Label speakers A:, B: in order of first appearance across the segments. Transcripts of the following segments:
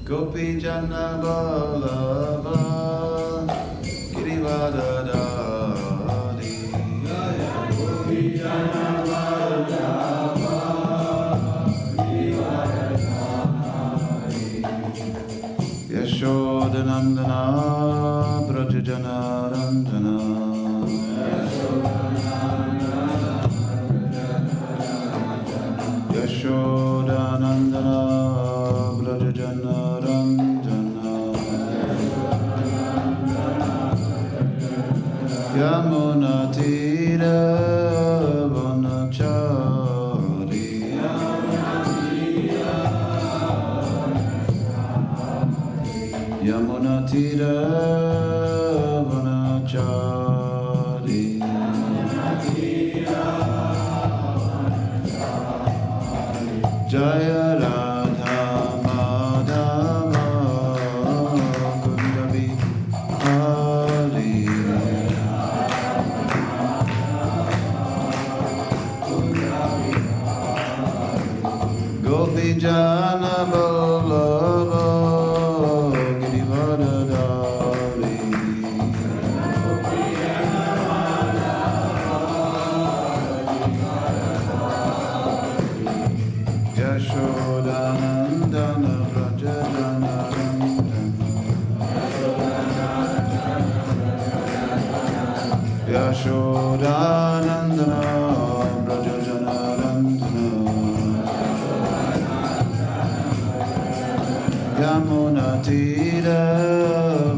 A: Gopi Jana Vallabha Girivardhari Gopi Jana Vallabha Girivardhari Yashodanandana Brajajana Ranjana Yashodanandana Brajajana Ranjana Yamuna Tira Vanachari Yamuna Tira Vanachari Jaya Radha Madhava Kunda Vihari Gopi Jana Vallabha Girivardhari Yashodanandana Brajajana Yashodanandana Brajajana Yamuna Tira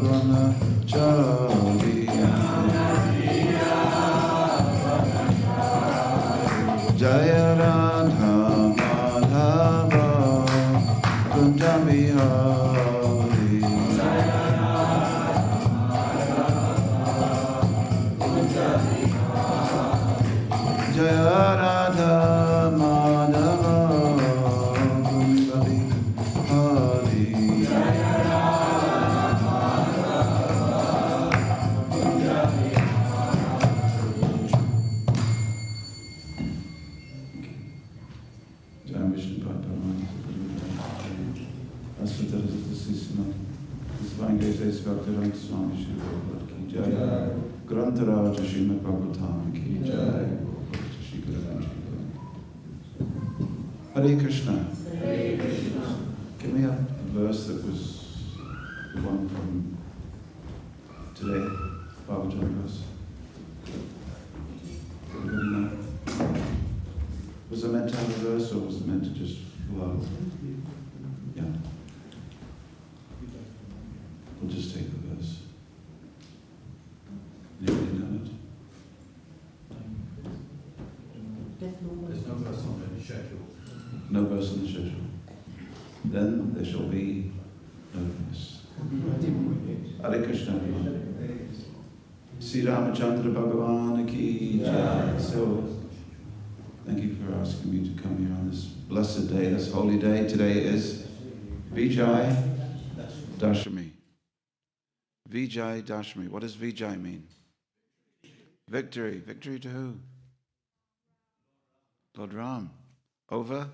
A: Vanachari Jaya Radha Madhava Kunda Vihari Jaya Radha Madhava Kunda Vihari Jai Vishnu Padma Asvatara Sisma Svangete Bhaktivedanta Swami Shri Prabhupada Ki Jai Grantaraja Srimad Bhagavatam Ki Jai Shri Guru Hare Krishna. Give me a verse that was the one from today, Bhagavatam verse. Everybody know? Was it meant to have a verse or was it meant to just flow? Yeah. We'll just take the verse. Anybody know it?
B: There's no verse on the schedule.
A: No verse on the schedule. Then there shall be no verse. Hare Krishna. Sri Ramachandra Bhagavan Ki Jai. So, thank you for asking me to come here on this blessed day, this holy day. Today is Vijay Dashami. Vijay Dashami. What does Vijay mean? Victory. Victory to who? Lord Ram. Over?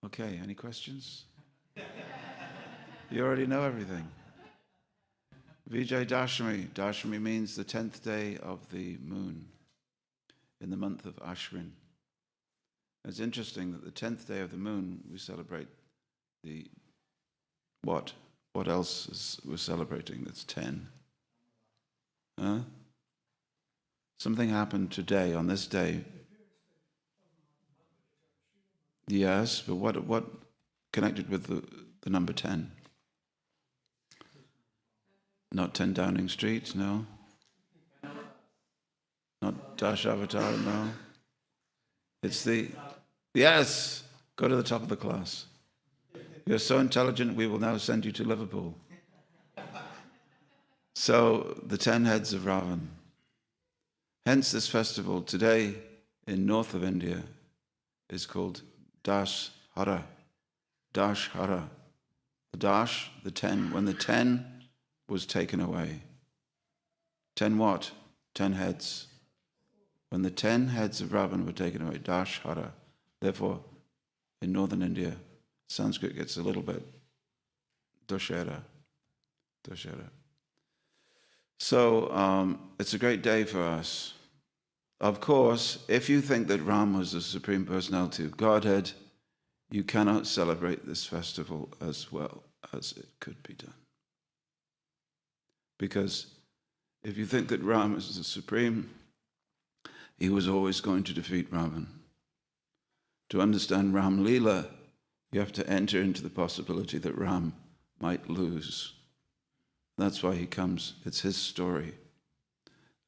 A: Okay, any questions? You already know everything. Vijay Dashami. Dashami means the 10th day of the moon in the month of Ashwin. It's interesting that the 10th day of the moon, we celebrate the what? What else is we're celebrating that's 10? Huh? Something happened today, on this day. Yes, but what connected with the number 10? Not 10 Downing Street, no. Not Dash Avatar, no. It's the... Yes! Go to the top of the class. You're so intelligent, we will now send you to Liverpool. So, the 10 heads of Ravan. Hence this festival today in north of India is called Dashhara. Dashhara. The Dash, the 10, when the 10 was taken away. 10 what? 10 heads. When the 10 heads of Ravan were taken away, Dashhara. Therefore, in northern India, Sanskrit gets a little bit Dussehra. So it's a great day for us. Of course, if you think that Ram was the Supreme Personality of Godhead, you cannot celebrate this festival as well as it could be done. Because if you think that Ram is the Supreme, he was always going to defeat Ravan. To understand Ram Leela, you have to enter into the possibility that Ram might lose. That's why he comes. It's his story.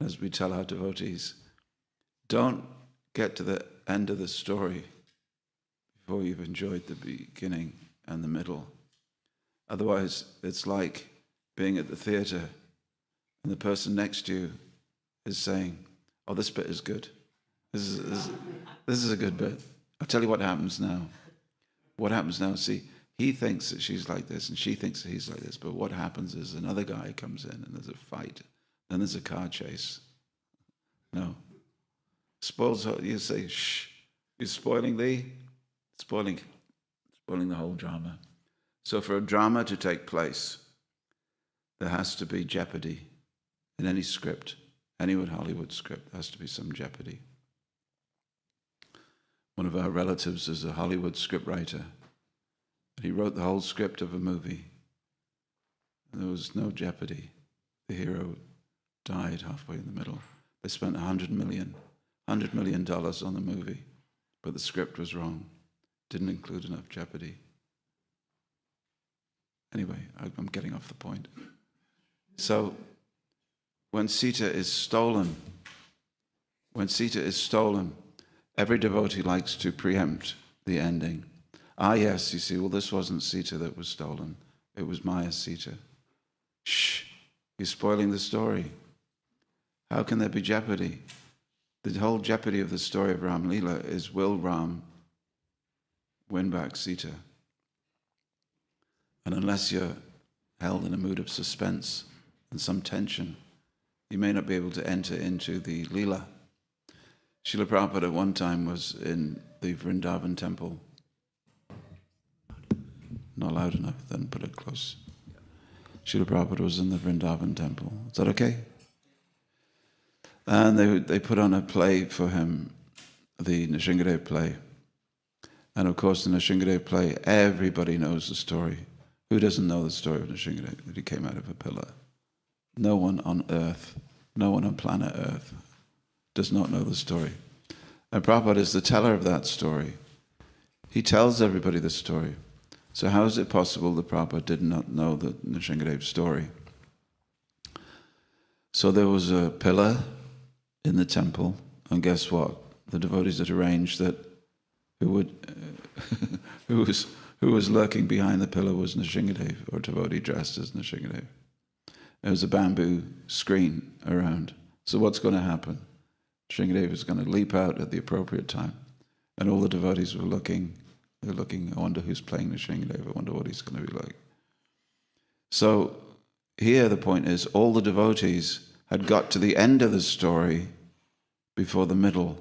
A: As we tell our devotees, don't get to the end of the story before you've enjoyed the beginning and the middle. Otherwise, it's like being at the theatre and the person next to you is saying, oh, this bit is good. This is a good bit. I'll tell you what happens now. What happens now, see, he thinks that she's like this and she thinks that he's like this, but what happens is another guy comes in and there's a fight. Then there's a car chase. No. Spoils, you say, shh, you're spoiling the whole drama. So for a drama to take place, there has to be jeopardy in any script. Any Hollywood script, there has to be some jeopardy. One of our relatives is a Hollywood scriptwriter. He wrote the whole script of a movie. There was no jeopardy. The hero died halfway in the middle. They spent $100 million on the movie, but the script was wrong. Didn't include enough jeopardy. Anyway, I'm getting off the point. So, when Sita is stolen, every devotee likes to preempt the ending. Ah, yes, you see, well, this wasn't Sita that was stolen. It was Maya's Sita. Shh, you're spoiling the story. How can there be jeopardy? The whole jeopardy of the story of Ram Leela is, will Ram win back Sita? And unless you're held in a mood of suspense and some tension, you may not be able to enter into the Leela. Srila Prabhupada at one time was in the Vrindavan temple. Not loud enough, then put it close. Srila Prabhupada was in the Vrindavan temple. Is that okay? And they put on a play for him, the Nrsingadev play. And of course, the Nrsingadev play, everybody knows the story. Who doesn't know the story of Nrsingadev, that he came out of a pillar? No one on earth, no one on planet Earth does not know the story. And Prabhupada is the teller of that story. He tells everybody the story. So how is it possible that Prabhupada did not know the Nrsingadev story? So there was a pillar in the temple, and guess what? The devotees had arranged that who was lurking behind the pillar was Nrsingadev, or a devotee dressed as Nrsingadev. There was a bamboo screen around. So what's going to happen? Nrsingadev is going to leap out at the appropriate time. And all the devotees were looking, I wonder who's playing Nrsingadev, I wonder what he's going to be like. So here the point is, all the devotees had got to the end of the story before the middle.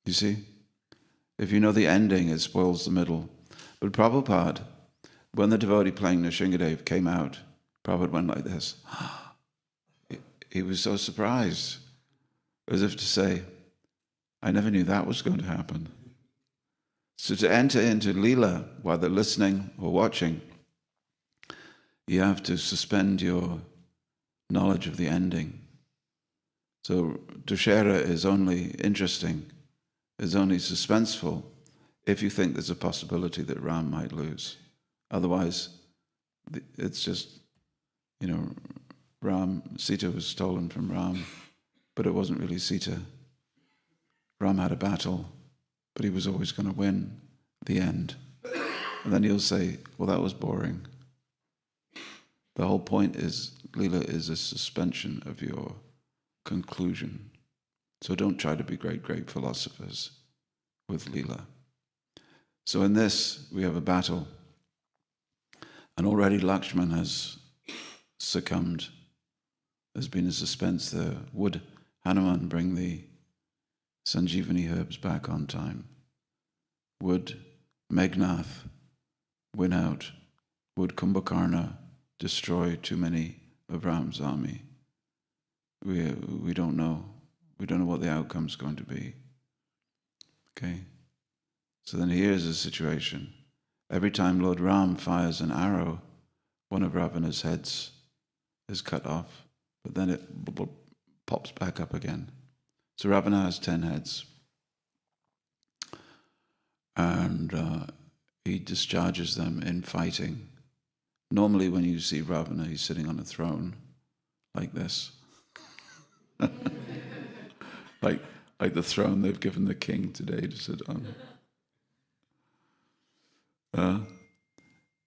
A: You see? If you know the ending, it spoils the middle. But Prabhupada, when the devotee playing Nrsingadev came out, Prabhupada went like this. He was so surprised, as if to say, I never knew that was going to happen. So to enter into Leela while they're listening or watching, you have to suspend your knowledge of the ending. So Dussehra is only interesting, is only suspenseful if you think there's a possibility that Ram might lose. Otherwise, it's just, Sita was stolen from Ram, but it wasn't really Sita. Ram had a battle, but he was always going to win the end. And then you'll say, well, that was boring. The whole point is, Leela is a suspension of your conclusion. So don't try to be great philosophers with Leela. So in this, we have a battle. And already Lakshman has succumbed. There's been a suspense there. Would Hanuman bring the Sanjeevani herbs back on time? Would Megnath win out? Would Kumbhakarna destroy too many of Ram's army? We don't know. We don't know what the outcome's going to be. Okay? So then here's the situation. Every time Lord Ram fires an arrow, one of Ravana's heads is cut off, but then it pops back up again. So Ravana has 10 heads. And he discharges them in fighting. Normally when you see Ravana, he's sitting on a throne like this. like the throne they've given the king today to sit on.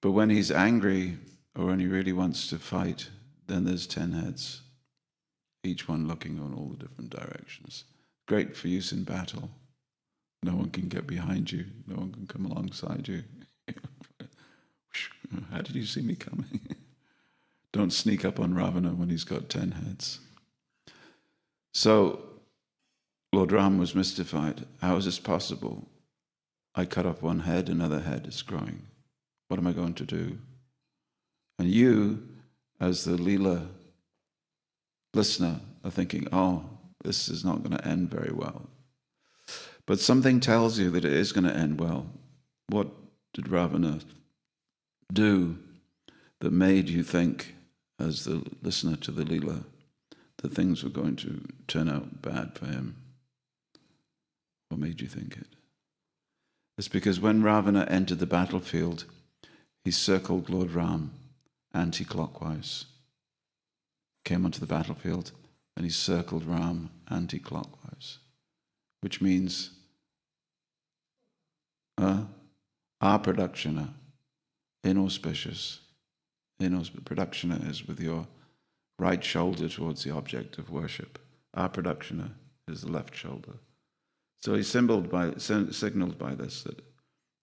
A: But when he's angry or when he really wants to fight, then there's 10 heads, each one looking on all the different directions. Great for use in battle. No one can get behind you. No one can come alongside you. How did you see me coming? Don't sneak up on Ravana when he's got 10 heads. So Lord Ram was mystified. How is this possible? I cut off one head, another head is growing. What am I going to do? And you, as the Leela listener, are thinking, oh, this is not going to end very well. But something tells you that it is going to end well. What did Ravana do that made you think, as the listener to the Leela, that things were going to turn out bad for him? What made you think it? It's because when Ravana entered the battlefield, he circled Lord Ram anti-clockwise. Came onto the battlefield and he circled Ram anti-clockwise, which means apradakshina, inauspicious. Pradakshina is with your right shoulder towards the object of worship. Apradakshina is the left shoulder. So he signaled by this that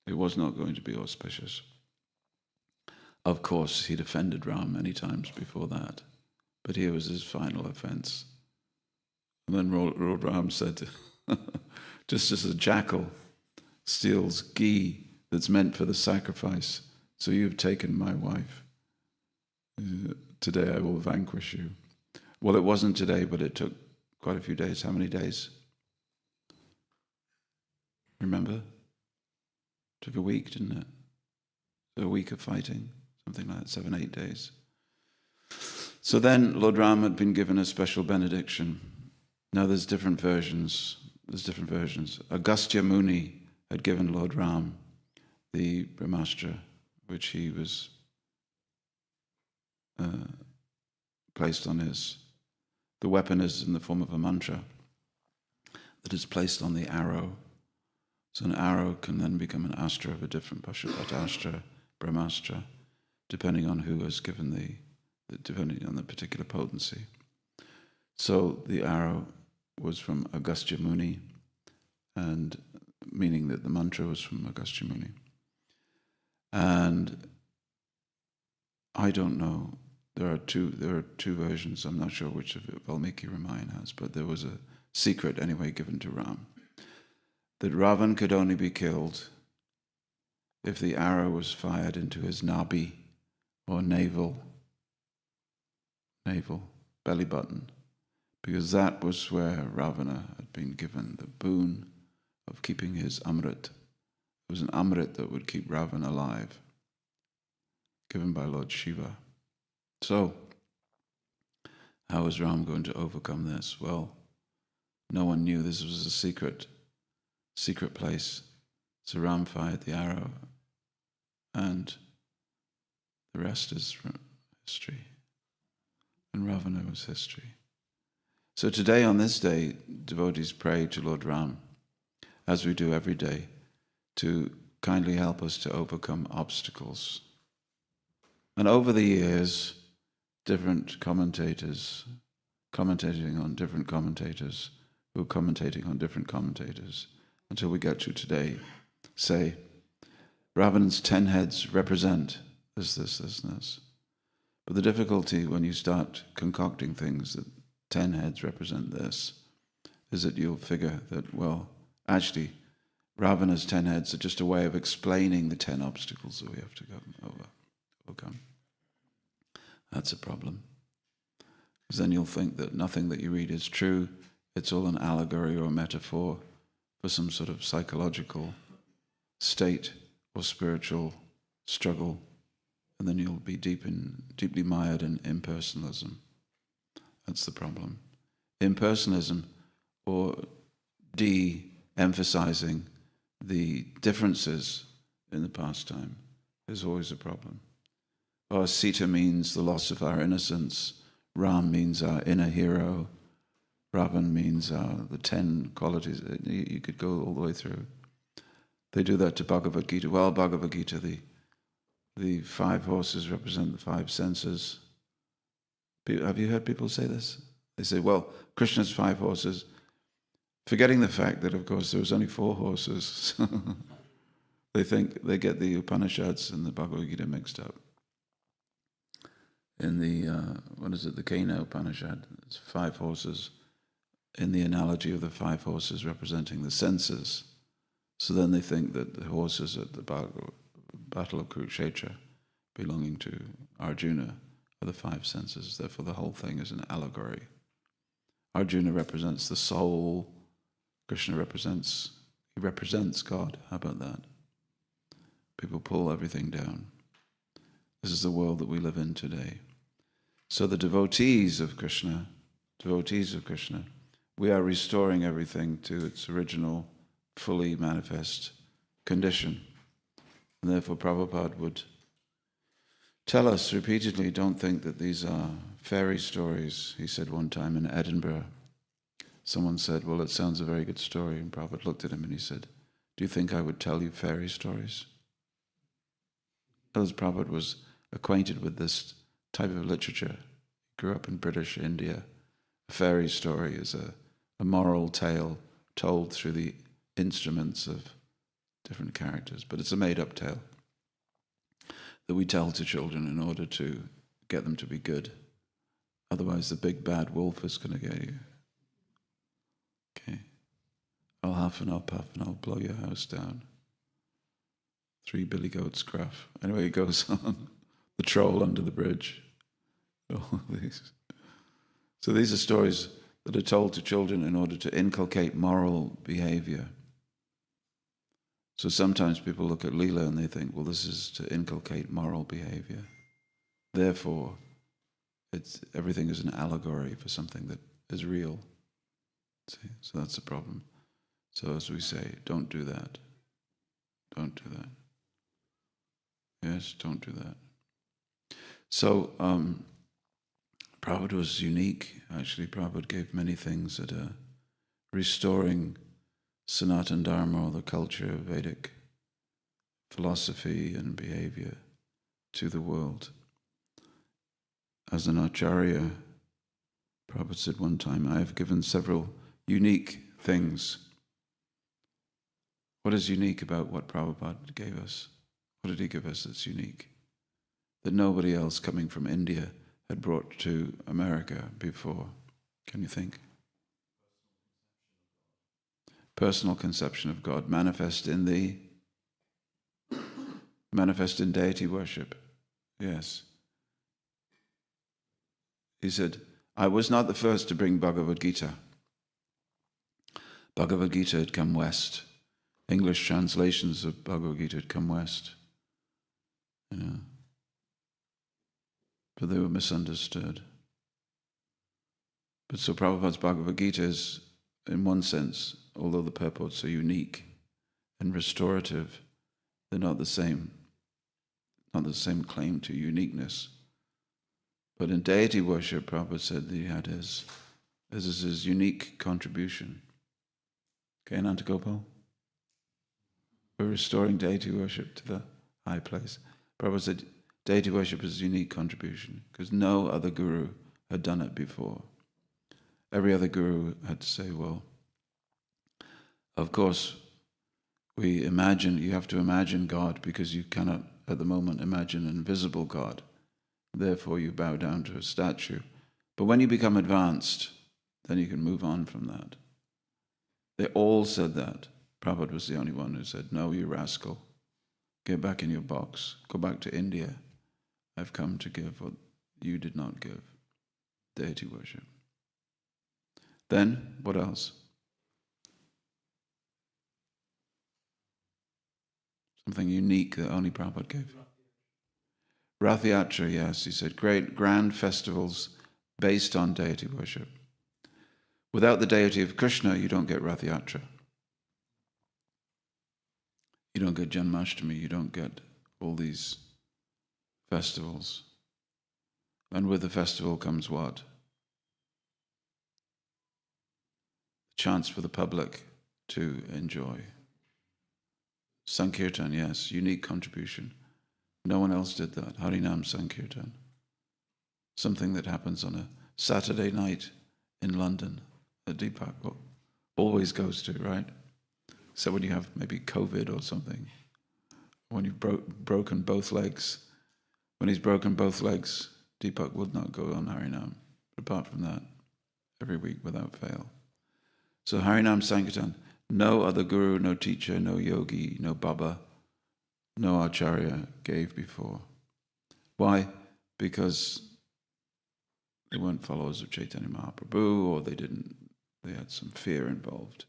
A: it was not going to be auspicious. Of course, he'd offended Ram many times before that, but here was his final offense. And then Lord Ram said, just as a jackal steals ghee that's meant for the sacrifice, so you've taken my wife. Today I will vanquish you. Well, it wasn't today, but it took quite a few days. How many days? Remember? It took a week, didn't it? A week of fighting, something like that, 7-8 days. So then Lord Ram had been given a special benediction. Now there's different versions. Agastya Muni had given Lord Ram the Brahmastra, which he was placed on his. The weapon is in the form of a mantra that is placed on the arrow. So an arrow can then become an astra of a different Pashupatastra, Brahmastra, depending on who has given depending on the particular potency. So the arrow was from Agastya Muni, and meaning that the mantra was from Agastya Muni. And I don't know. There are two versions. I'm not sure which of it Valmiki Ramayana has, but there was a secret anyway given to Ram that Ravan could only be killed if the arrow was fired into his nabi or navel, belly button, because that was where Ravana had been given the boon of keeping his amrit. It was an amrit that would keep Ravana alive, given by Lord Shiva. So, how was Ram going to overcome this? Well, no one knew. This was a secret place. So Ram fired the arrow, and the rest is history. And Ravana was history. So today, on this day, devotees pray to Lord Ram, as we do every day, to kindly help us to overcome obstacles. And over the years, different commentators, commentating on different commentators, who are commentating on different commentators, until we get to today, say, Ravana's 10 heads represent this, this, this, and this. But the difficulty when you start concocting things that 10 heads represent this is that you'll figure that, well, actually, Ravana's 10 heads are just a way of explaining the 10 obstacles that we have to overcome. That's a problem. Because then you'll think that nothing that you read is true. It's all an allegory or a metaphor for some sort of psychological state or spiritual struggle. And then you'll be deeply mired in impersonalism. That's the problem. Impersonalism, or de-emphasizing the differences in the pastime, is always a problem. Or Sita means the loss of our innocence. Ram means our inner hero. Ravan means the 10 qualities. You could go all the way through. They do that to Bhagavad Gita. Well, Bhagavad Gita, the 5 horses represent the 5 senses. Have you heard people say this? They say, well, Krishna's 5 horses, forgetting the fact that, of course, there was only 4 horses. They think they get the Upanishads and the Bhagavad Gita mixed up. In the, the Kena Upanishad, there's 5 horses in the analogy of the 5 horses representing the senses. So then they think that the horses at the Battle of Kurukshetra belonging to Arjuna are the 5 senses. Therefore the whole thing is an allegory. Arjuna represents the soul. Krishna represents God. How about that? People pull everything down. This is the world that we live in today. So the devotees of Krishna, we are restoring everything to its original, fully manifest condition. And therefore Prabhupada would tell us repeatedly, don't think that these are fairy stories. He said one time in Edinburgh, someone said, well, it sounds a very good story. And Prabhupada looked at him and he said, do you think I would tell you fairy stories? Because Prabhupada was acquainted with this type of literature. He grew up in British India. A fairy story is a moral tale told through the instruments of different characters, but it's a made-up tale that we tell to children in order to get them to be good. Otherwise, the big bad wolf is going to get you. Okay. I'll huff and I'll puff and I'll blow your house down. 3 billy goats gruff. Anyway, it goes on. The troll under the bridge. All these. So these are stories that are told to children in order to inculcate moral behavior. So sometimes people look at Leela and they think, well, this is to inculcate moral behavior. Therefore, everything is an allegory for something that is real. See? So that's the problem. So as we say, don't do that. Don't do that. Yes, don't do that. So Prabhupada was unique. Actually, Prabhupada gave many things that are restoring Sanatana Dharma, or the culture of Vedic philosophy and behavior, to the world. As an acharya, Prabhupada said one time, I have given several unique things. What is unique about what Prabhupada gave us? What did he give us that's unique? That nobody else coming from India had brought to America before. Can you think? Personal conception of God, manifest in deity worship. Yes. He said, I was not the first to bring Bhagavad Gita. Bhagavad Gita had come west. English translations of Bhagavad Gita had come west. But they were misunderstood. But so Prabhupada's Bhagavad Gita is, in one sense, although the purports are unique and restorative, they're not the same claim to uniqueness. But in deity worship, Prabhupada said that he had his unique contribution. Okay, Nantagopal? We're restoring deity worship to the high place. Prabhupada said deity worship is a unique contribution because no other guru had done it before. Every other guru had to say, well, of course, you have to imagine God because you cannot at the moment imagine an invisible God. Therefore you bow down to a statue. But when you become advanced, then you can move on from that. They all said that. Prabhupada was the only one who said, "No, you rascal, get back in your box, go back to India. I've come to give what you did not give, deity worship." Then, what else? Something unique that only Prabhupada gave. Rath Yatra, yes, he said, great grand festivals based on deity worship. Without the deity of Krishna, you don't get Rath Yatra. You don't get Janmashtami, you don't get all these festivals. And with the festival comes what? The chance for the public to enjoy. Sankirtan, yes, unique contribution. No one else did that. Harinam Sankirtan. Something that happens on a Saturday night in London that Deepak always goes to, right? So when you have maybe COVID or something, when you've broken both legs, when he's broken both legs, Deepak would not go on Harinam. But apart from that, every week without fail. So Harinam Sankirtan, no other guru, no teacher, no yogi, no Baba, no Acharya gave before. Why? Because they weren't followers of Chaitanya Mahaprabhu, or they had some fear involved.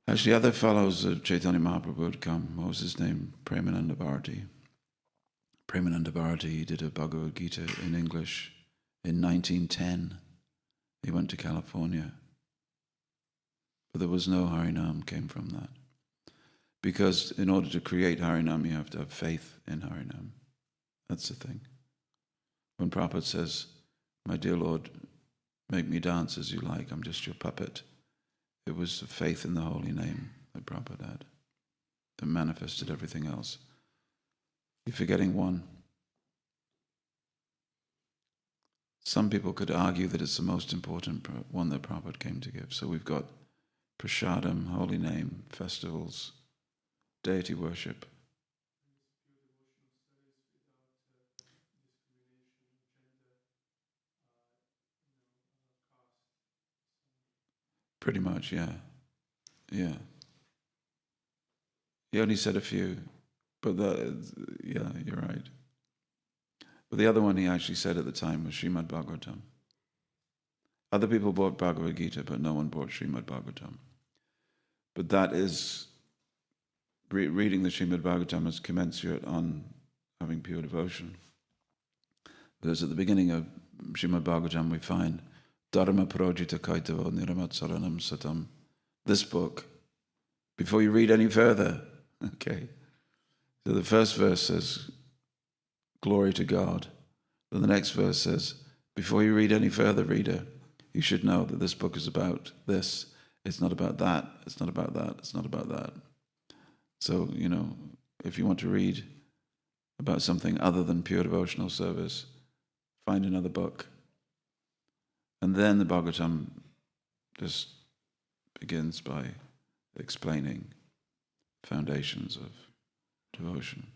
A: Actually, other fellows of Chaitanya Mahaprabhu had come. What was his name? Premananda Bharati. Premananda Bharati did a Bhagavad Gita in English in 1910. He went to California. But there was no Harinam came from that. Because in order to create Harinam, you have to have faith in Harinam. That's the thing. When Prabhupada says, "My dear Lord, make me dance as you like, I'm just your puppet," it was the faith in the holy name that Prabhupada had that manifested everything else. You're forgetting one. Some people could argue that it's the most important one that Prabhupada came to give. So we've got prasadam, holy name, festivals, deity worship. Pretty much, yeah. Yeah. He only said a few, but yeah, you're right. But the other one he actually said at the time was Srimad Bhagavatam. Other people bought Bhagavad Gita, but no one bought Srimad Bhagavatam. But that is, reading the Srimad Bhagavatam is commensurate on having pure devotion. Because at the beginning of Srimad Bhagavatam we find Dharma Projita Kaitavo Niramat Saranam Satam. This book, before you read any further, okay. So the first verse says, "Glory to God." Then the next verse says, "Before you read any further, reader, you should know that this book is about this. It's not about that. It's not about that. It's not about that." So, if you want to read about something other than pure devotional service, find another book. And then the Bhagavatam just begins by explaining foundations of devotion.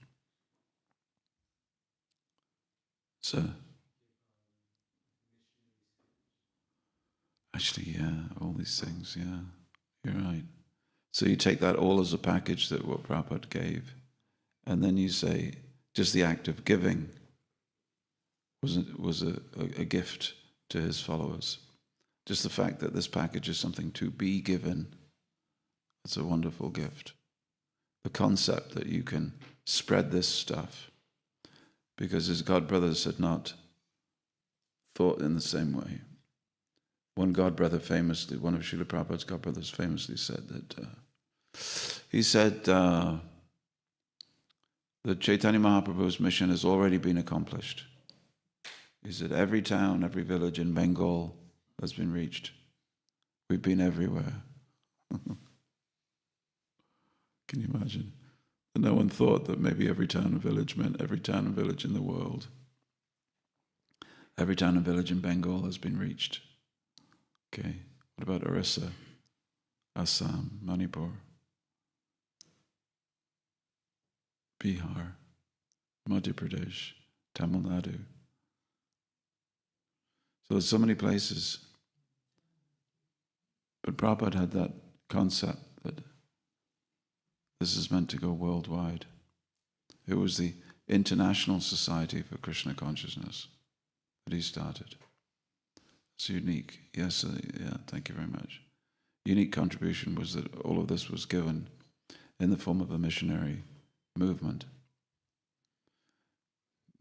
A: So, actually, yeah, all these things, yeah, you're right. So you take that all as a package that what Prabhupada gave, and then you say, just the act of giving was a gift to his followers. Just the fact that this package is something to be given, it's a wonderful gift. The concept that you can spread this stuff, because his godbrothers had not thought in the same way. One godbrother famously, one of Srila Prabhupada's godbrothers famously said that, that Chaitanya Mahaprabhu's mission has already been accomplished. He said, every town, every village in Bengal has been reached. We've been everywhere. Can you imagine? And no one thought that maybe every town and village meant every town and village in the world. Every town and village in Bengal has been reached. Okay, what about Orissa, Assam, Manipur, Bihar, Madhya Pradesh, Tamil Nadu? So there's so many places. But Prabhupada had that concept that This is meant to go worldwide. It was the International Society for Krishna Consciousness that he started. It's unique. Yes, yeah, thank you very much. Unique contribution was that all of this was given in the form of a missionary movement.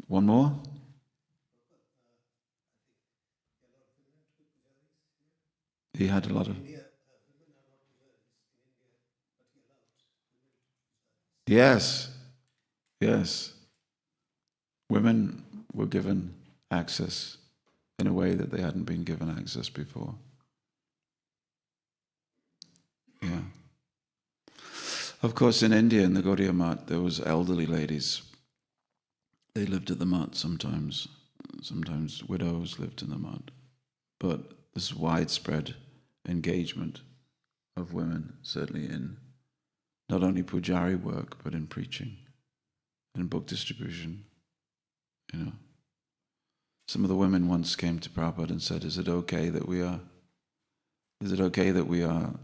A: One more? He had a lot of... Yes, yes. Women were given access in a way that they hadn't been given access before. Yeah. Of course, in India, in the Gaudiya Math, there was elderly ladies. They lived at the Math sometimes. Sometimes widows lived in the Math. But this widespread engagement of women, certainly in not only pujari work, but in preaching and book distribution. You know, some of the women once came to Prabhupada and said, "Is it okay that we are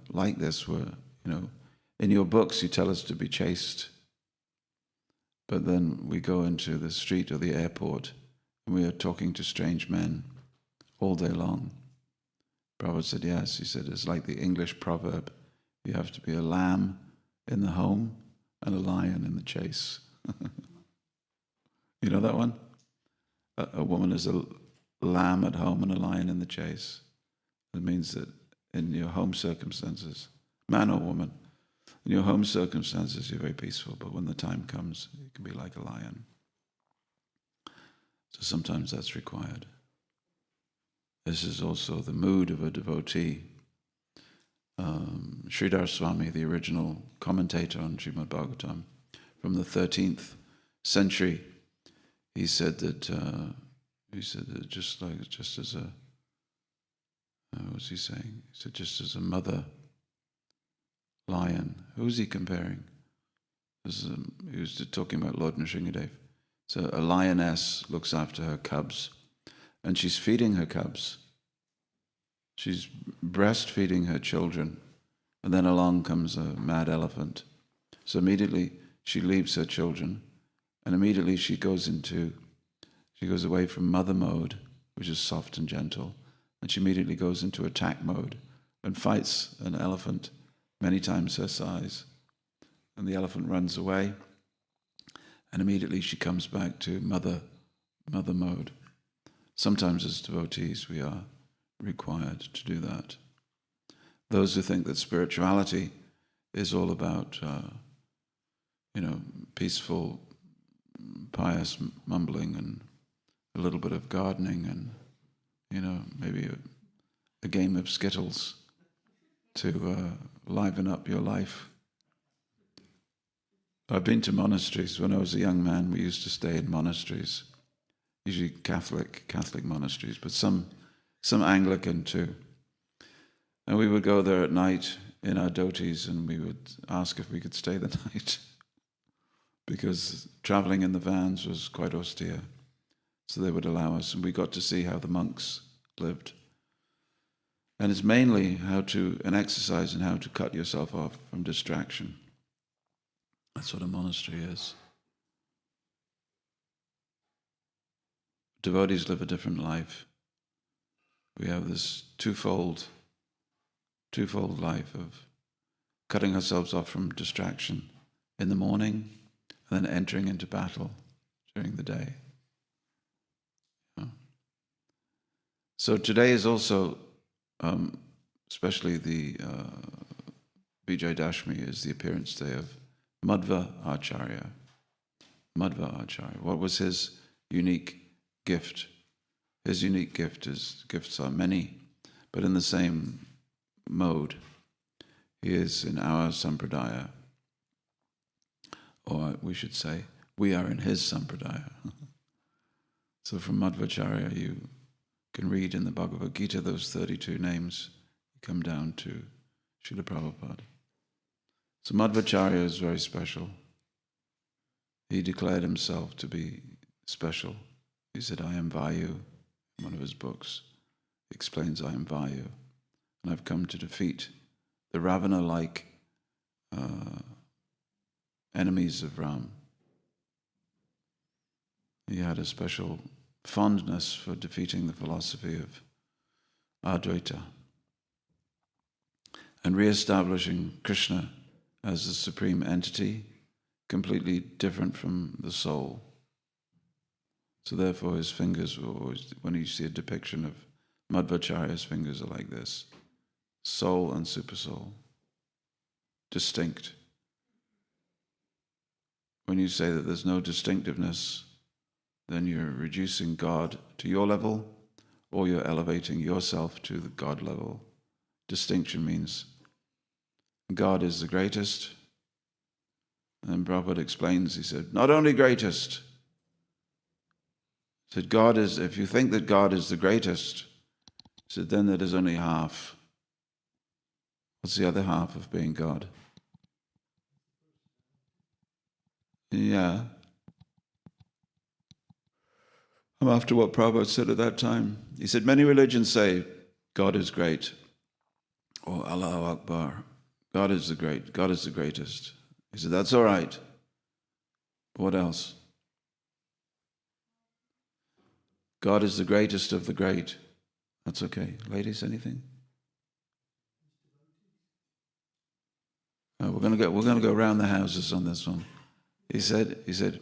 A: like this? We're, you know, in your books you tell us to be chaste, but then we go into the street or the airport and we are talking to strange men all day long." Prabhupada said, "Yes." He said, "It's like the English proverb, you have to be a lamb in the home and a lion in the chase." You know that one? A woman is a lamb at home and a lion in the chase. It means that in your home circumstances, man or woman, in your home circumstances you're very peaceful, but when the time comes, you can be like a lion. So sometimes that's required. This is also the mood of a devotee. Sridhar Swami, the original commentator on Srimad Bhagavatam, from the 13th century, he said that just as a what was he saying? He said just as a mother lion. Who was he comparing? He was talking about Lord Nrsingadev. So a lioness looks after her cubs, and she's feeding her cubs. She's breastfeeding her children, and then along comes a mad elephant. So immediately she leaves her children, and immediately she goes away from mother mode, which is soft and gentle, and she immediately goes into attack mode and fights an elephant many times her size. And the elephant runs away, and immediately she comes back to mother mode. Sometimes as devotees we are required to do that. Those who think that spirituality is all about, peaceful, pious mumbling and a little bit of gardening and, maybe a game of Skittles to liven up your life. I've been to monasteries. When I was a young man, we used to stay in monasteries, usually Catholic monasteries, but some Anglican too. And we would go there at night in our dhotis and we would ask if we could stay the night because traveling in the vans was quite austere. So they would allow us, and we got to see how the monks lived. And it's mainly an exercise in how to cut yourself off from distraction. That's what a monastery is. Devotees live a different life. We have this twofold life of cutting ourselves off from distraction in the morning and then entering into battle during the day. So today is also, especially the Vijay Dashmi, is the appearance day of Madhva Acharya. Madhva Acharya. What was his unique gift? His unique gifts are many, but in the same mode. He is in our sampradaya, or we should say, we are in his sampradaya. So from Madhvacharya you can read in the Bhagavad Gita those 32 names. You come down to Srila Prabhupada. So Madhvacharya is very special. He declared himself to be special. He said, "I am Vayu," in one of his books. He explains, "I am Vayu, and I've come to defeat the Ravana-like enemies of Ram. He had a special fondness for defeating the philosophy of Advaita and re-establishing Krishna as the supreme entity, completely different from the soul. So therefore his fingers were always, when you see a depiction of Madhvacharya's fingers are like this, soul and supersoul, distinct. When you say that there's no distinctiveness, then you're reducing God to your level, or you're elevating yourself to the God level. Distinction means God is the greatest. And Prabhupada explains, he said, not only greatest. He said, God is, if you think that God is the greatest, he said, then that is only half. What's the other half of being God? Yeah. I'm after what Prabhupada said at that time. He said, many religions say God is great, or Allahu Akbar. God is the great. God is the greatest. He said, that's all right. What else? God is the greatest of the great. That's okay. Ladies, anything? We're going to go around the houses on this one. He said,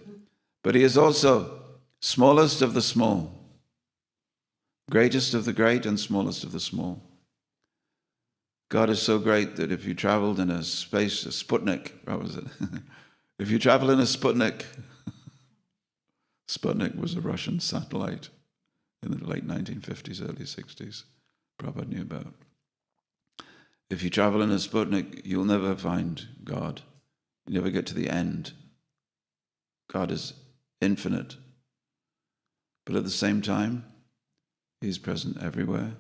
A: but he is also smallest of the small, greatest of the great and smallest of the small. God is so great that if you traveled in a Sputnik, what was it? If you travel in a Sputnik, Sputnik was a Russian satellite in the late 1950s, early 60s, Prabhupada knew about. If you travel in a Sputnik, you'll never find God. You never get to the end. God is infinite. But at the same time, he's present everywhere,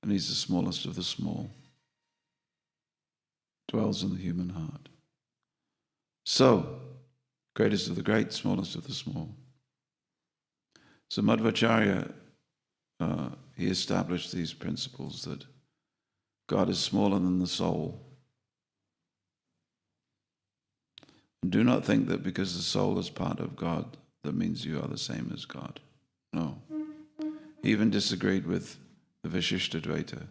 A: and he's the smallest of the small. Dwells in the human heart. So, greatest of the great, smallest of the small. So Madhvacharya, he established these principles that God is smaller than the soul. And do not think that because the soul is part of God, that means you are the same as God. No. He even disagreed with the Vishishtadvaita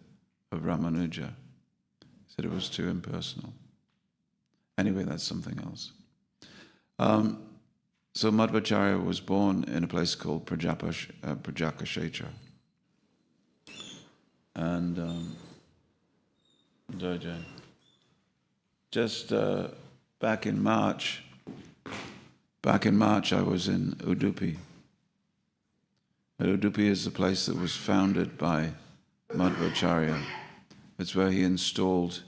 A: of Ramanuja. He said it was too impersonal. Anyway, that's something else. So Madhvacharya was born in a place called Prajakashetra. And just back in March, I was in Udupi. And Udupi is the place that was founded by Madhvacharya. It's where he installed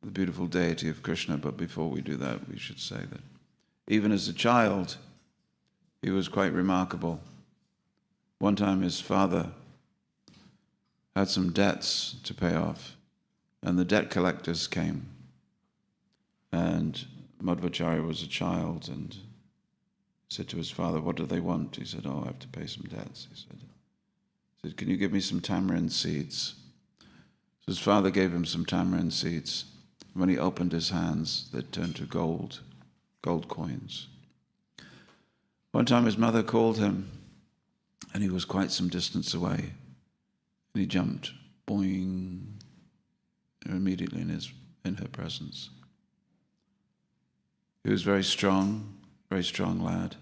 A: the beautiful deity of Krishna. But before we do that, we should say that even as a child, he was quite remarkable. One time his father had some debts to pay off, and the debt collectors came. And Madhvacharya was a child and said to his father, what do they want? He said, I have to pay some debts. He said, can you give me some tamarind seeds? So his father gave him some tamarind seeds. When he opened his hands, they turned to gold coins. One time his mother called him, and he was quite some distance away. And he jumped, boing, immediately in her presence. He was very strong lad.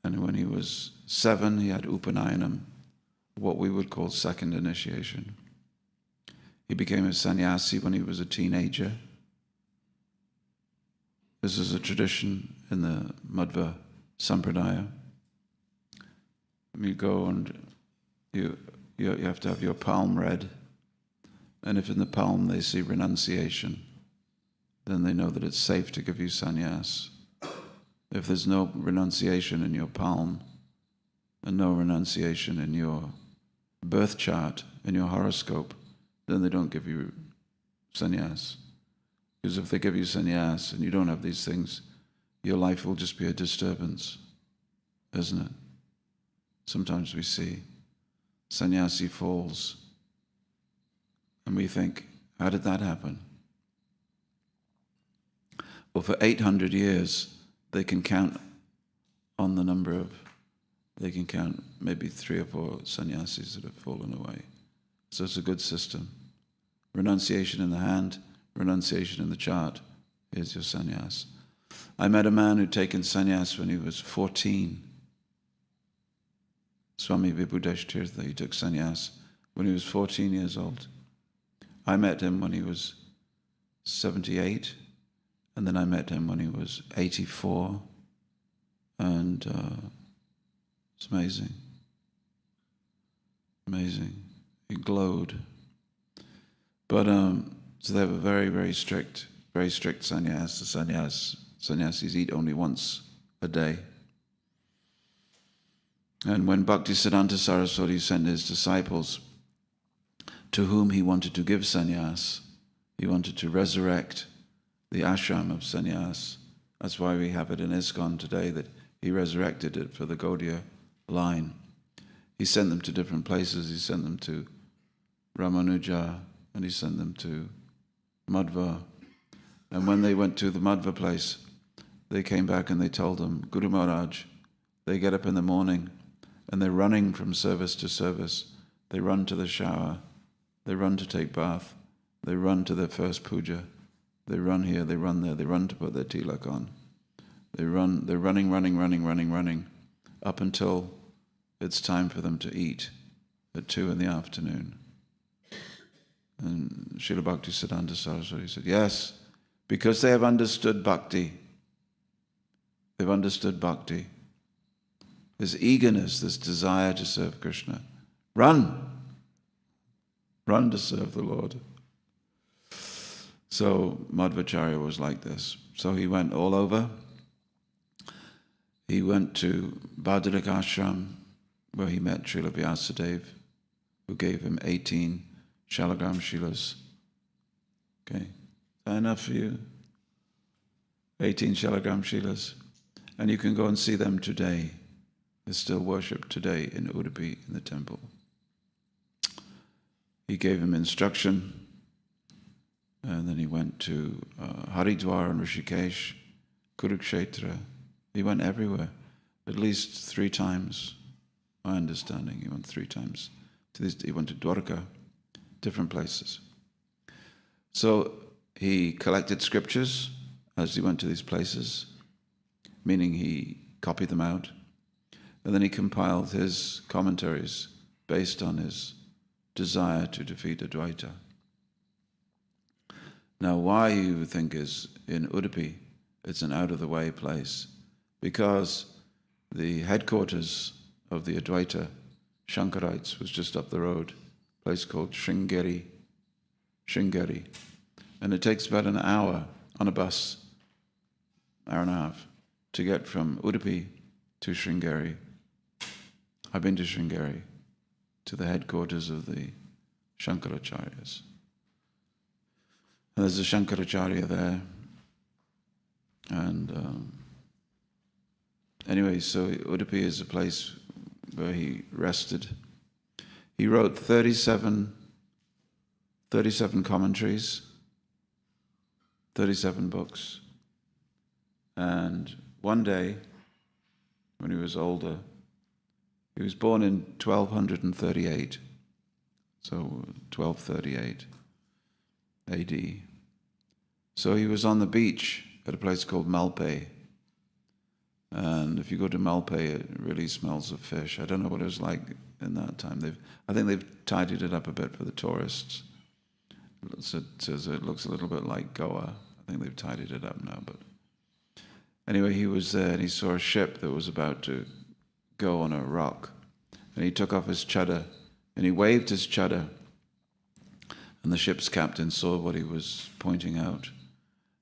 A: And when he was 7, he had Upanayanam, what we would call second initiation. He became a sannyasi when he was a teenager. This is a tradition in the Madhva Sampradaya. You go and you have to have your palm read, and if in the palm they see renunciation, then they know that it's safe to give you sannyas. If there's no renunciation in your palm, and no renunciation in your birth chart, in your horoscope, then they don't give you sannyas. Because if they give you sannyas and you don't have these things, your life will just be a disturbance, isn't it? Sometimes we see sannyasi falls and we think, how did that happen? Well, for 800 years, they can count on the number of, they can count maybe 3 or 4 sannyasis that have fallen away. So it's a good system. Renunciation in the hand, renunciation in the chart. Here's your sannyas. I met a man who'd taken sannyas when he was 14. Swami Vibhudesh Tirtha, he took sannyas when he was 14 years old. I met him when he was 78, and then I met him when he was 84, and it's amazing. Amazing. He glowed. But so they have a very, very strict sannyas. The sannyasis eat only once a day. And when Bhaktisiddhanta Saraswati sent his disciples, to whom he wanted to give sannyas, he wanted to resurrect the ashram of sannyas. That's why we have it in ISKCON today, that he resurrected it for the Gaudiya line. He sent them to different places. He sent them to Ramanuja, and he sent them to Madhva. And when they went to the Madhva place, they came back and they told them, Guru Maharaj, they get up in the morning and they're running from service to service. They run to the shower. They run to take bath. They run to their first puja. They run here, they run there. They run to put their tilak on. They're running, up until it's time for them to eat at 2 p.m. And Srila Bhaktisiddhanta Saraswati said, yes, because they have understood bhakti. They've understood bhakti. This eagerness, this desire to serve Krishna. Run to serve the Lord. So Madhvacharya was like this. So he went all over. He went to Bhadarak Ashram, where he met Srila Vyasadeva, who gave him 18 Shalagram Shilas. Okay, is that enough for you? 18 Shalagram Shilas. And you can go and see them today. They're still worshipped today in Udupi, in the temple. He gave him instruction, and then he went to Haridwar and Rishikesh, Kurukshetra. He went everywhere, at least 3 times, my understanding. He went 3 times. He went to Dwarka, different places. So he collected scriptures as he went to these places, meaning he copied them out, and then he compiled his commentaries based on his desire to defeat Advaita. Now, why you think is in Udupi, it's an out-of-the-way place, because the headquarters of the Advaita Shankarites was just up the road, a place called Sringeri. And it takes about an hour on a bus, hour and a half, to get from Udupi to Sringeri. I've been to Sringeri, to the headquarters of the Shankaracharyas. And there's a Shankaracharya there. And anyway, so Udupi is a place where he rested. He wrote 37 commentaries, 37 books. And one day, when he was older, he was born in 1238, so 1238 AD. So he was on the beach at a place called Malpe. And if you go to Malpe, it really smells of fish. I don't know what it was like in that time. I think they've tidied it up a bit for the tourists. It says it looks a little bit like Goa. I think they've tidied it up now. But anyway, he was there and he saw a ship that was about to go on a rock. And he took off his chadar and he waved his chadar. And the ship's captain saw what he was pointing out.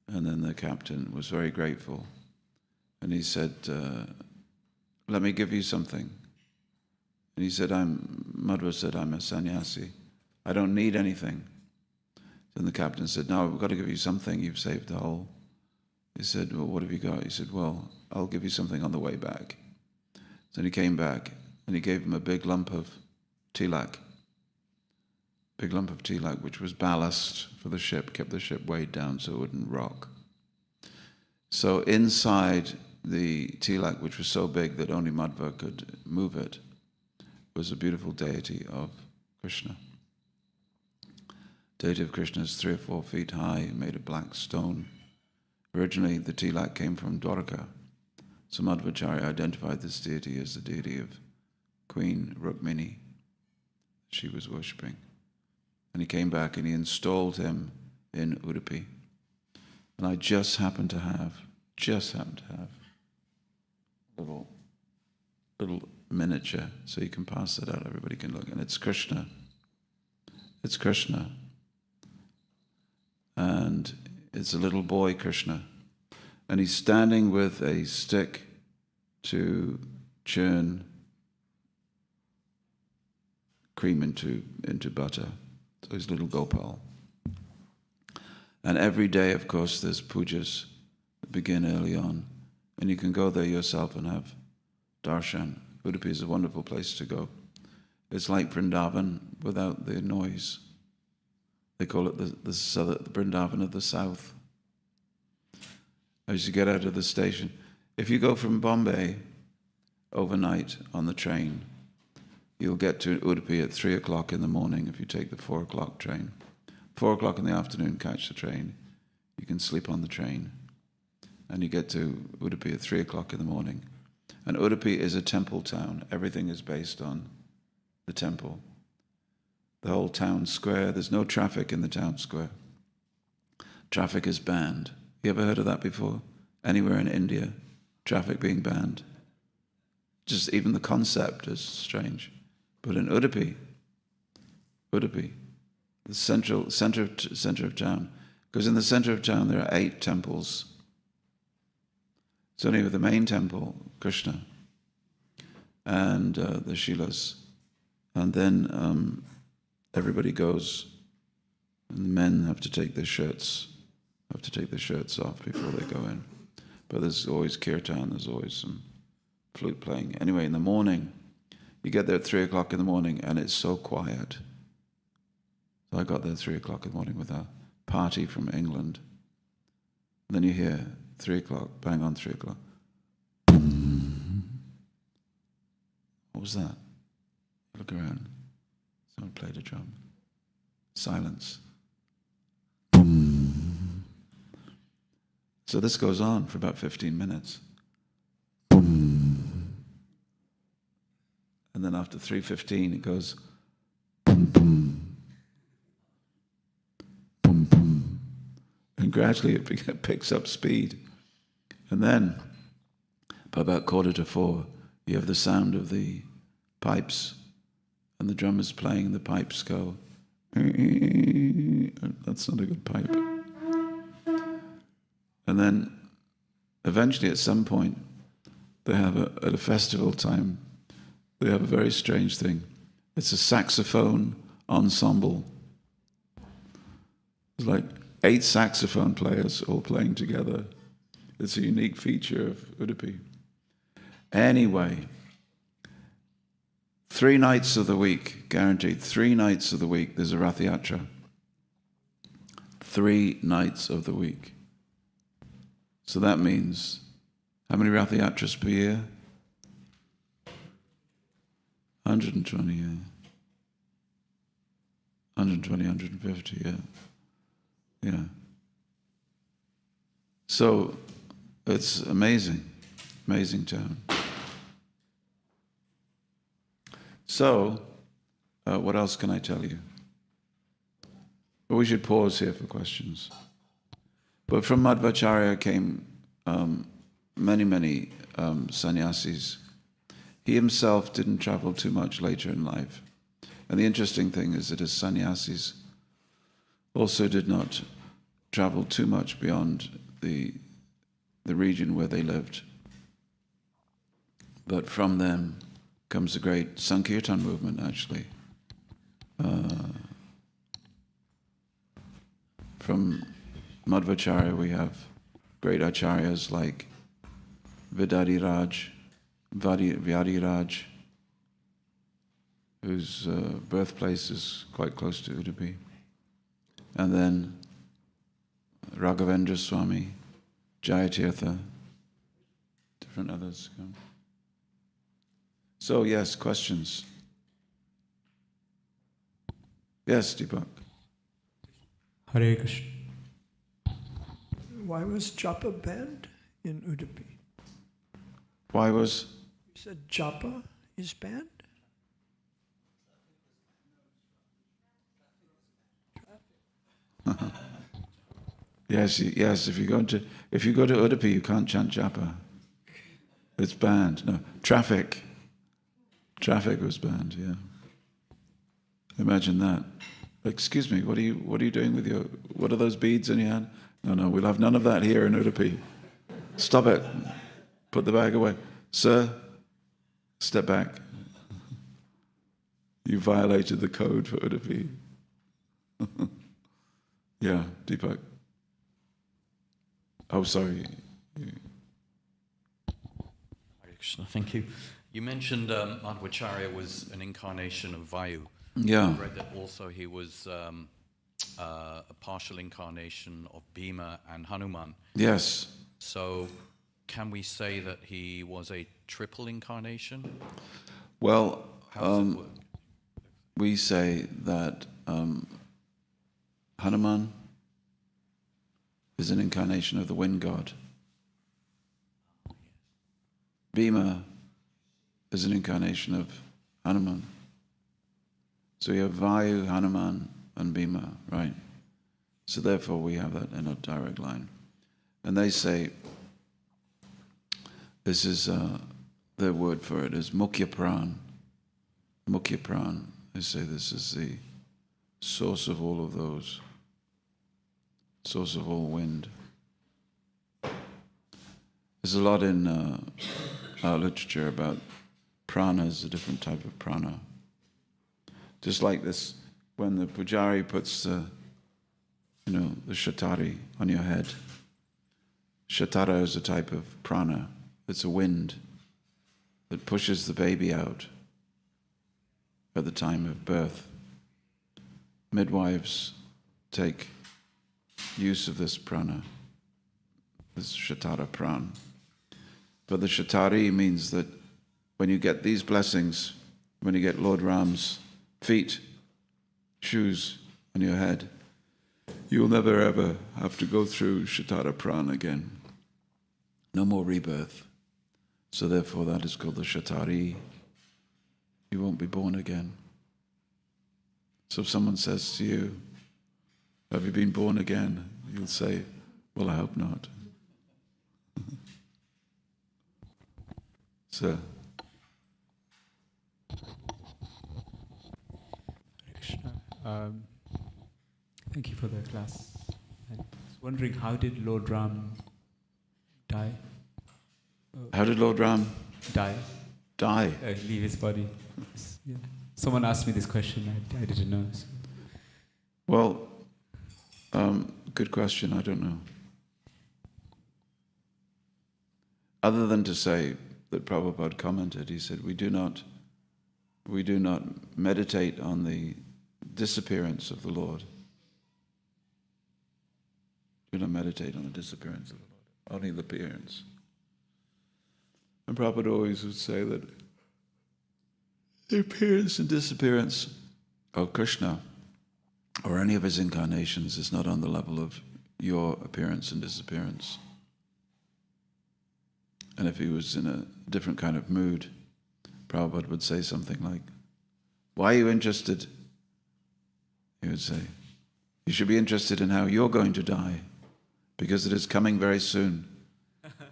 A: And then the captain was very grateful. And he said, let me give you something. And he said, Madhva said, I'm a sannyasi. I don't need anything. Then the captain said, no, we've got to give you something. You've saved the whole. He said, well, what have you got? He said, well, I'll give you something on the way back. So he came back and he gave him a big lump of tilak. Big lump of tilak, which was ballast for the ship, kept the ship weighed down so it wouldn't rock. So inside the tilak, which was so big that only Madhva could move it, was a beautiful deity of Krishna. Deity of Krishna is 3 or 4 feet high, made of black stone. Originally, the tilak came from Dwarka. So Madhvacharya identified this deity as the deity of Queen Rukmini she was worshipping. And he came back and he installed him in Udupi. And I just happened to have little miniature, so you can pass it out, everybody can look. And it's Krishna. It's Krishna. And it's a little boy, Krishna. And he's standing with a stick to churn cream into butter. So he's little Gopal. And every day, of course, there's pujas that begin early on. And you can go there yourself and have darshan. Udupi is a wonderful place to go. It's like Vrindavan without the noise. They call it the Vrindavan of the South. As you get out of the station, if you go from Bombay overnight on the train, you'll get to Udupi at 3 o'clock in the morning if you take the 4 o'clock train. 4 o'clock in the afternoon, catch the train. You can sleep on the train. And you get to Udupi at 3 o'clock in the morning. And Udupi is a temple town. Everything is based on the temple. The whole town square, there's no traffic in the town square. Traffic is banned. You ever heard of that before? Anywhere in India, traffic being banned. Just even the concept is strange. But in Udupi, the center of town, because in the center of town there are 8 temples. It's only with the main temple, Krishna, and the Shilas. And then everybody goes, and the men have to take their shirts off before they go in. But there's always kirtan, there's always some flute playing. Anyway, in the morning, you get there at 3 o'clock in the morning, and it's so quiet. So I got there at 3 o'clock in the morning with a party from England. And then you hear 3 o'clock, bang on 3 o'clock. What was that? Look around. Someone played a drum. Silence. So this goes on for about 15 minutes. And then after 3:15 it goes boom, boom, boom, boom. And gradually it picks up speed. And then, by about 3:45, you have the sound of the pipes, and the drummers playing, the pipes go, that's not a good pipe. And then, eventually at some point, they have at a festival time, they have a very strange thing. It's a saxophone ensemble. It's like 8 saxophone players all playing together. It's a unique feature of Udupi. Anyway, 3 nights of the week, guaranteed, 3 nights of the week, there's a Rath Yatra. 3 nights of the week. So that means, how many Rath Yatras per year? 120, yeah. 120, 150, yeah. Yeah. So, it's amazing town. So, what else can I tell you? Well, we should pause here for questions. But from Madhvacharya came many sannyasis. He himself didn't travel too much later in life. And the interesting thing is that his sannyasis also did not travel too much beyond the region where they lived. But from them comes the great Sankirtan movement, actually. From Madhvacharya, we have great acharyas like Vyadiraj, whose birthplace is quite close to Udupi. And then Raghavendra Swami, Jayatirtha, different others come. So yes, questions. Yes, Deepak.
C: Hare Krishna.
D: Why was japa banned in Udupi?
A: Why was?
D: You said japa is banned?
A: Yes, yes. If you go to Udupi, you can't chant japa. It's banned. No, traffic was banned. Yeah. Imagine that. Excuse me. What are you doing with your? What are those beads in your hand? No. We'll have none of that here in Udupi. Stop it. Put the bag away, sir. Step back. You violated the code for Udupi. Yeah, Deepak. Oh, sorry.
E: Hare Krishna, thank you. You mentioned Madhvacharya was an incarnation of Vayu.
A: Yeah.
E: I read that also he was a partial incarnation of Bhima and Hanuman.
A: Yes.
E: So can we say that he was a triple incarnation?
A: Well,
E: How does it work?
A: we say that Hanuman is an incarnation of the wind god. Bhima is an incarnation of Hanuman. So we have Vayu, Hanuman, and Bhima, right? So therefore we have that in a direct line. And they say, this is, their word for it is Mukhya Pran. Mukhya Pran, they say this is the source of all of those, source of all wind. There's a lot in our literature about pranas, a different type of prana. Just like this, when the pujari puts the shatari on your head. Shatara is a type of prana. It's a wind that pushes the baby out at the time of birth. Midwives take use of this prana, this shatara pran. But the shatari means that when you get these blessings, when you get Lord Ram's feet, shoes on your head, you'll never ever have to go through shatara pran again. No more rebirth. So therefore that is called the shatari. You won't be born again. So if someone says to you, have you been born again? You'll say, well, I hope not. So.
C: Krishna. Thank you for the class. I was wondering, how did Lord Ram die?
A: How did Lord Ram
C: Die? Leave his body. Yeah. Someone asked me this question. I didn't know. So.
A: Well, good question. I don't know. Other than to say that Prabhupada commented, he said, we do not meditate on the disappearance of the Lord. Do not meditate on the disappearance of the Lord, only the appearance. And Prabhupada always would say that the appearance and disappearance of Krishna or any of his incarnations is not on the level of your appearance and disappearance. And if he was in a different kind of mood, Prabhupada would say something like, why are you interested? He would say, you should be interested in how you're going to die, because it is coming very soon.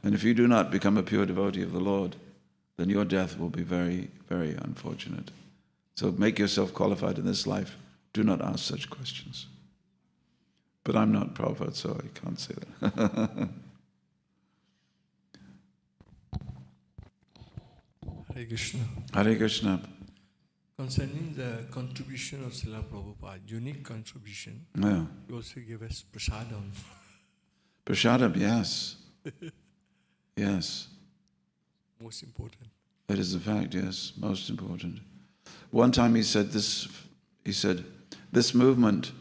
A: And if you do not become a pure devotee of the Lord, then your death will be very, very unfortunate. So make yourself qualified in this life. Do not ask such questions. But I'm not Prabhupada, so I can't say that.
F: Hare Krishna.
A: Hare Krishna.
F: Concerning the contribution of Srila Prabhupada, unique contribution,
A: Yeah.
F: you also give us prasadam.
A: Prasadam, yes. Yes.
F: Most important.
A: That is the fact, yes, most important. One time he said, this movement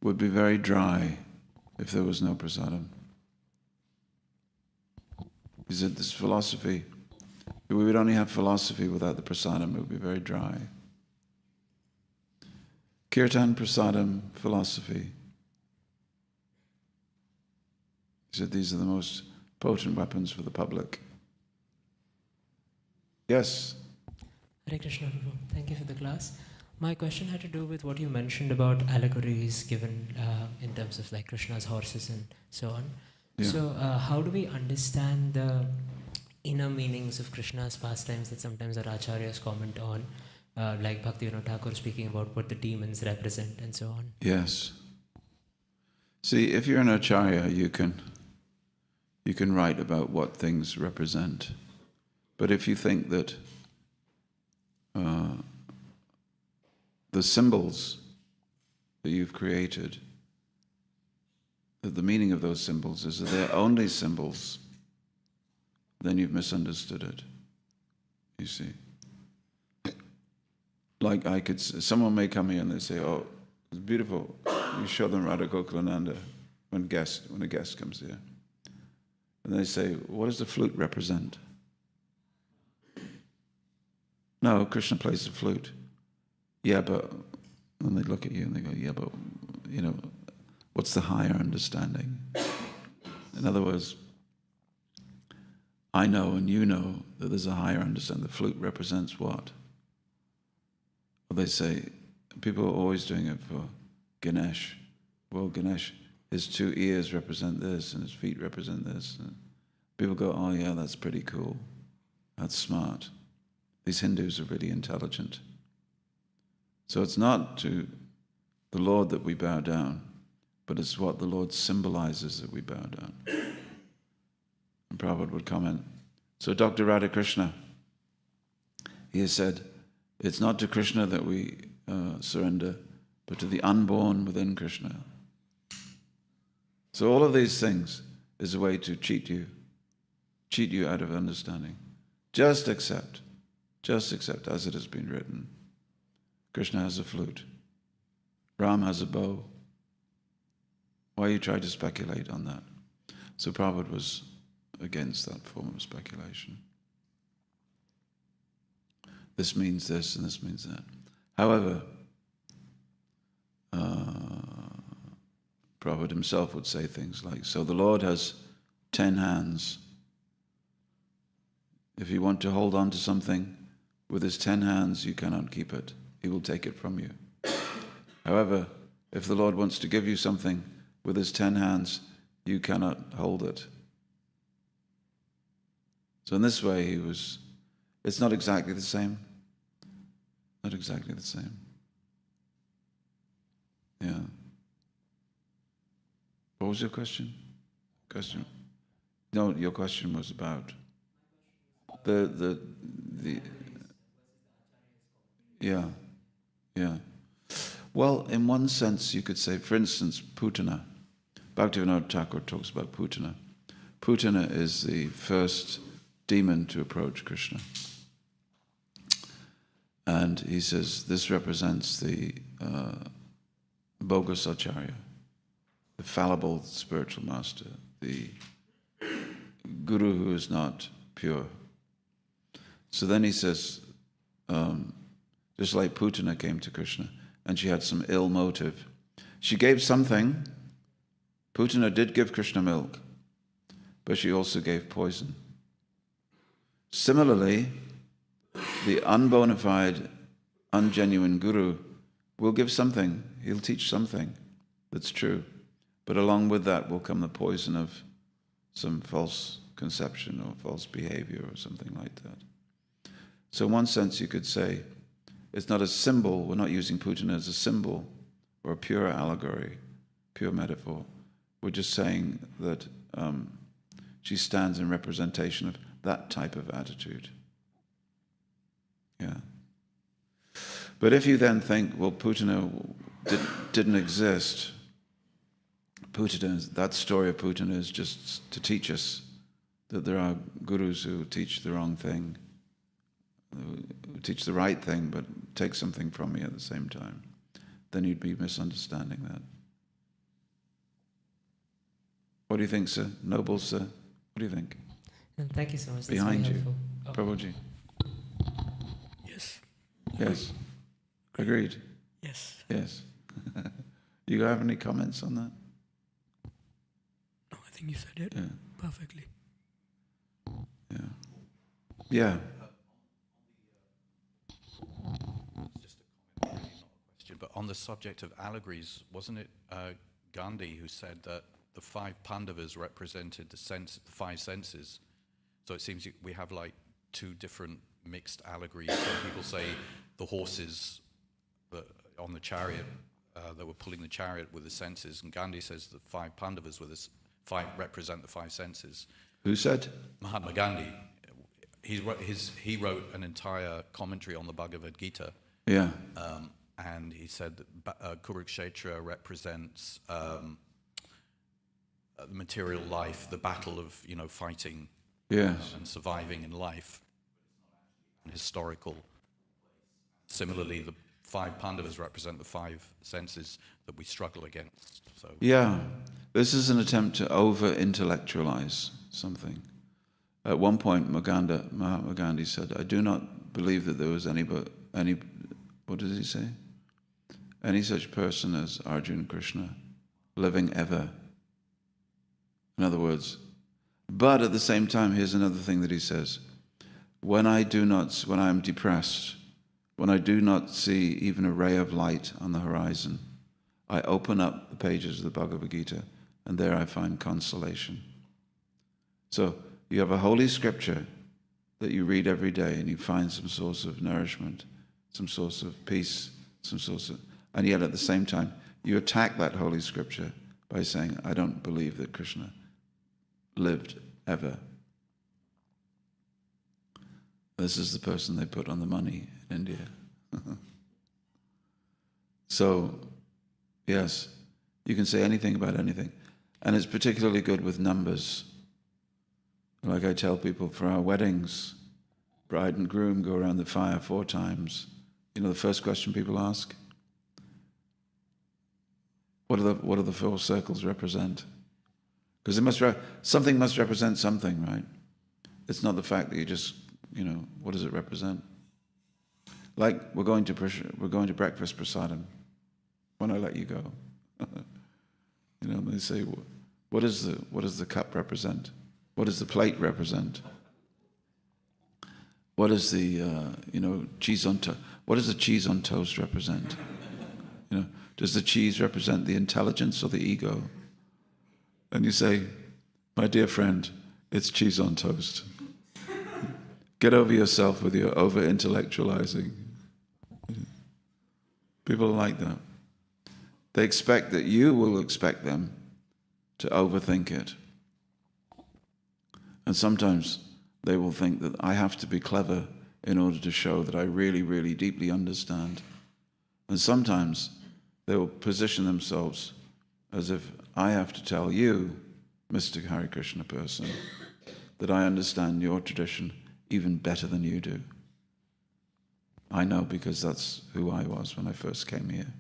A: would be very dry if there was no prasadam. He said this philosophy, we would only have philosophy without the prasadam, it would be very dry. Kirtan, prasadam, philosophy. He said these are the most potent weapons for the public. Yes?
G: Hare Krishna, Prabhu. Thank you for the class. My question had to do with what you mentioned about allegories given in terms of like Krishna's horses and so on.
A: Yeah.
G: So how do we understand the inner meanings of Krishna's pastimes that sometimes our acharyas comment on, like Bhaktivedanta Thakur speaking about what the demons represent and so on?
A: Yes. See, if you're an acharya, you can write about what things represent. But if you think that the symbols that you've created, that the meaning of those symbols is that they're only symbols, then you've misunderstood it. You see. Like someone may come here and they say, oh, it's beautiful. You show them Radha Gokulananda when a guest comes here. And they say, what does the flute represent? No, Krishna plays the flute. Yeah, but, and they look at you and they go, yeah, but, what's the higher understanding? In other words, I know and you know that there's a higher understanding. The flute represents what? Well, they say, people are always doing it for Ganesh. Well, Ganesh, his 2 ears represent this and his feet represent this. And people go, oh yeah, that's pretty cool. That's smart. These Hindus are really intelligent. So it's not to the Lord that we bow down, but it's what the Lord symbolizes that we bow down. And Prabhupada would comment, so Dr. Radhakrishna, he has said, it's not to Krishna that we surrender, but to the unborn within Krishna. So all of these things is a way to cheat you out of understanding. Just accept as it has been written. Krishna has a flute. Ram has a bow. Why you try to speculate on that? So Prabhupada was against that form of speculation. This means this and this means that. However, Prabhupada himself would say things like, so the Lord has 10 hands. If you want to hold on to something with his 10 hands, you cannot keep it. He will take it from you. However, if the Lord wants to give you something with his 10 hands, you cannot hold it. So in this way, it's not exactly the same. Not exactly the same. Yeah. What was your question? No, your question was about the yeah. Well, in one sense, you could say, for instance, Putana. Bhaktivedanta Thakur talks about Putana. Putana is the first demon to approach Krishna. And he says this represents the bogus acharya, the fallible spiritual master, the guru who is not pure. So then he says, just like Putana came to Krishna, and she had some ill motive. She gave something. Putana did give Krishna milk, but she also gave poison. Similarly, the unbona fide, ungenuine guru will give something. He'll teach something that's true. But along with that will come the poison of some false conception or false behavior or something like that. So in one sense you could say, it's not a symbol, we're not using Putana as a symbol or a pure allegory, pure metaphor. We're just saying that she stands in representation of that type of attitude. Yeah. But if you then think, well, Putana didn't exist, that story of Putana is just to teach us that there are gurus who teach the wrong thing, who teach the right thing, but take something from me at the same time. Then you'd be misunderstanding that. What do you think, sir? Noble, sir? What do you think?
G: Thank you so much. That's
A: Behind
G: very
A: you.
G: helpful.
A: Prabhuji.
D: Yes.
A: Yes. Agreed.
D: Yes.
A: Yes. You have any comments on that?
D: No, I think you said it
A: Yeah.
D: perfectly.
A: Yeah. Yeah.
E: Just a comment, really, not a question. But on the subject of allegories, wasn't it Gandhi who said that the 5 Pandavas represented the 5 senses? So it seems we have like 2 different mixed allegories. Some people say the horses on the chariot that were pulling the chariot with the senses, and Gandhi says the 5 Pandavas were represent the 5 senses.
A: Who said?
E: Mahatma Gandhi. He wrote an entire commentary on the Bhagavad Gita.
A: Yeah.
E: And he said that Kurukshetra represents the material life, the battle of fighting
A: Yes.
E: and surviving in life, and historical. Similarly, the 5 Pandavas represent the 5 senses that we struggle against. So
A: Yeah. This is an attempt to over-intellectualize something. At one point, Mahatma Gandhi said, "I do not believe that there was any, what does he say? Any such person as Arjuna Krishna living ever." In other words, but at the same time, here's another thing that he says: when I am depressed, when I do not see even a ray of light on the horizon, I open up the pages of the Bhagavad Gita, and there I find consolation. So you have a holy scripture that you read every day, and you find some source of nourishment, some source of peace, and yet at the same time, you attack that holy scripture by saying, "I don't believe that Krishna lived ever." This is the person they put on the money in India. So, yes, you can say anything about anything. And it's particularly good with numbers. Like I tell people, for our weddings, bride and groom go around the fire 4 times. You know the first question people ask? What do the 4 circles represent? Because something must represent something, right? It's not the fact that you just, what does it represent? Like we're going to breakfast prasadam when I let you go. They say, what does the cup represent? What does the plate represent? What does the cheese on what does the cheese on toast represent? Does the cheese represent the intelligence or the ego? And you say, "My dear friend, it's cheese on toast. Get over yourself with your over-intellectualizing." People are like that. They expect that you will expect them to overthink it. And sometimes they will think that I have to be clever in order to show that I really, really deeply understand. And sometimes they will position themselves as if I have to tell you, Mr. Hare Krishna person, that I understand your tradition even better than you do. I know because that's who I was when I first came here.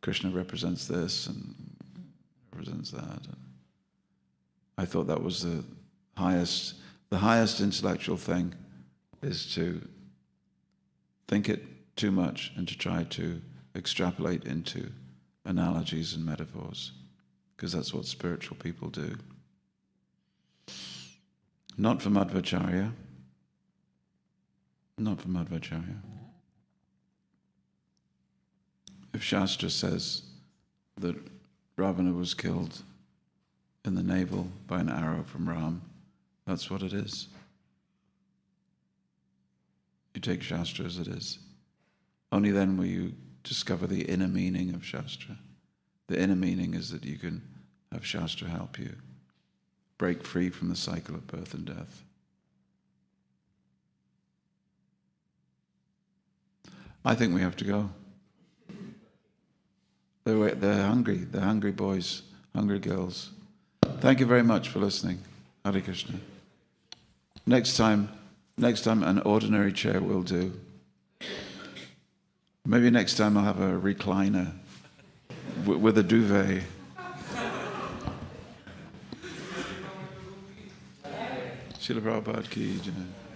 A: Krishna represents this and represents that. I thought that was the highest intellectual thing, is to think it too much and to try to extrapolate into analogies and metaphors, because that's what spiritual people do. Not for Madhvacharya. Not for Madhvacharya. If Shastra says that Ravana was killed in the navel by an arrow from Ram, that's what it is. You take Shastra as it is. Only then will you discover the inner meaning of Shastra. The inner meaning is that you can have Shastra help you break free from the cycle of birth and death. I think we have to go. They're hungry boys, hungry girls. Thank you very much for listening. Hare Krishna. Next time an ordinary chair will do. Maybe next time I'll have a recliner with a duvet. Srila Prabhupada ki jai.